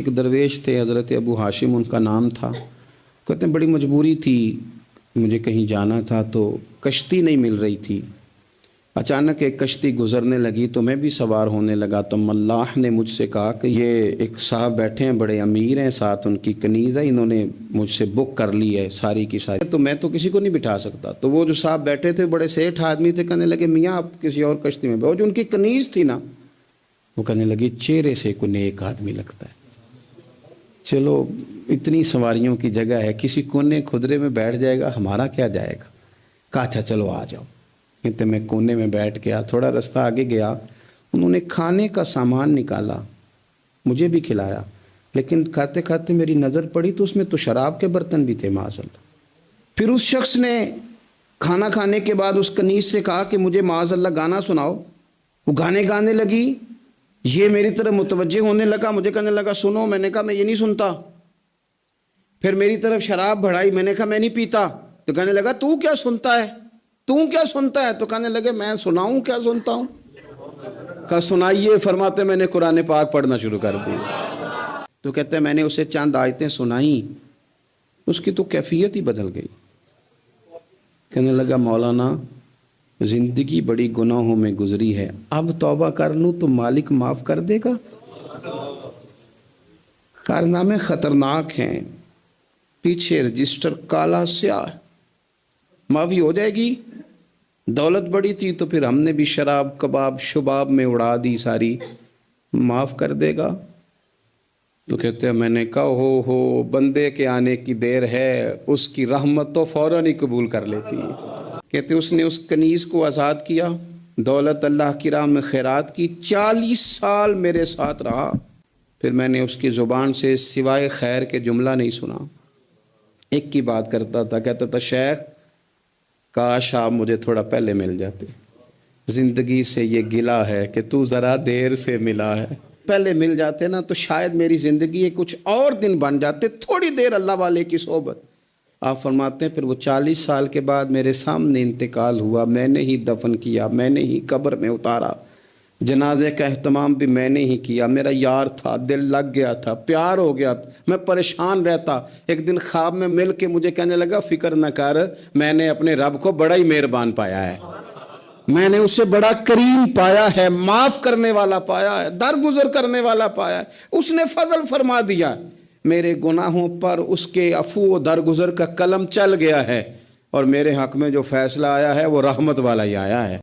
ایک درویش تھے، حضرت ابو ہاشم ان کا نام تھا۔ کہتے ہیں بڑی مجبوری تھی، مجھے کہیں جانا تھا تو کشتی نہیں مل رہی تھی۔ اچانک ایک کشتی گزرنے لگی تو میں بھی سوار ہونے لگا تو ملاح نے مجھ سے کہا کہ یہ ایک صاحب بیٹھے ہیں، بڑے امیر ہیں، ساتھ ان کی کنیز ہے، انہوں نے مجھ سے بک کر لی ہے ساری کی ساری، تو میں تو کسی کو نہیں بٹھا سکتا۔ تو وہ جو صاحب بیٹھے تھے بڑے سیٹھ آدمی تھے، کہنے لگے میاں آپ کسی اور کشتی میں بیٹھو۔ جو ان کی کنیز تھی نا، وہ کہنے لگی چہرے سے کوئی نیک آدمی لگتا ہے، چلو اتنی سواریوں کی جگہ ہے، کسی کونے خدرے میں بیٹھ جائے گا، ہمارا کیا جائے گا۔ کہا اچھا چلو آ جاؤ۔ کہتے میں کونے میں بیٹھ گیا، تھوڑا رستہ آگے گیا، انہوں نے کھانے کا سامان نکالا، مجھے بھی کھلایا، لیکن کھاتے کھاتے میری نظر پڑی تو اس میں تو شراب کے برتن بھی تھے معاذ اللہ۔ پھر اس شخص نے کھانا کھانے کے بعد اس کنیز سے کہا کہ مجھے معاذ اللہ گانا سناؤ۔ وہ گانے گانے لگی، یہ میری طرف متوجہ ہونے لگا، مجھے کہنے لگا سنو، میں نے کہا میں یہ نہیں سنتا۔ پھر میری طرف شراب بڑھائی، میں نے کہا میں نہیں پیتا، تو کہنے لگا تو کیا سنتا ہے، تو کیا سنتا ہے، تو کہنے لگے میں سناؤں کیا سنتا ہوں۔ کہا سنائیے، فرماتے میں نے قرآن پاک پڑھنا شروع کر دی۔ تو کہتے ہیں میں نے اسے چند آیتیں سنائیں، اس کی تو کیفیت ہی بدل گئی۔ کہنے لگا مولانا زندگی بڑی گناہوں میں گزری ہے، اب توبہ کر لوں تو مالک معاف کر دے گا۔ کارنامے خطرناک ہیں، پیچھے رجسٹر کالا سیاہ، معافی ہو جائے گی۔ دولت بڑی تھی تو پھر ہم نے بھی شراب کباب شباب میں اڑا دی ساری، معاف کر دے گا۔ تو کہتے ہیں میں نے کہا ہو بندے کے آنے کی دیر ہے، اس کی رحمت تو فوراً ہی قبول کر لیتی ہے۔ کہتے اس نے اس کنیز کو آزاد کیا، دولت اللہ کی راہ میں خیرات کی، 40 سال میرے ساتھ رہا، پھر میں نے اس کی زبان سے سوائے خیر کے جملہ نہیں سنا۔ ایک کی بات کرتا تھا، کہتا تھا شیخ کاش آپ مجھے تھوڑا پہلے مل جاتے، زندگی سے یہ گلہ ہے کہ تو ذرا دیر سے ملا ہے، پہلے مل جاتے نا تو شاید میری زندگی کچھ اور دن بن جاتے، تھوڑی دیر اللہ والے کی صحبت۔ آپ فرماتے ہیں پھر وہ 40 سال کے بعد میرے سامنے انتقال ہوا، میں نے ہی دفن کیا، میں نے ہی قبر میں اتارا، جنازے کا اہتمام بھی میں نے ہی کیا۔ میرا یار تھا، دل لگ گیا تھا، پیار ہو گیا، میں پریشان رہتا۔ ایک دن خواب میں مل کے مجھے کہنے لگا فکر نہ کر، میں نے اپنے رب کو بڑا ہی مہربان پایا ہے، میں نے اسے بڑا کریم پایا ہے، معاف کرنے والا پایا ہے، درگزر کرنے والا پایا ہے، اس نے فضل فرما دیا، میرے گناہوں پر اس کے عفو و درگزر کا قلم چل گیا ہے، اور میرے حق میں جو فیصلہ آیا ہے وہ رحمت والا ہی آیا ہے۔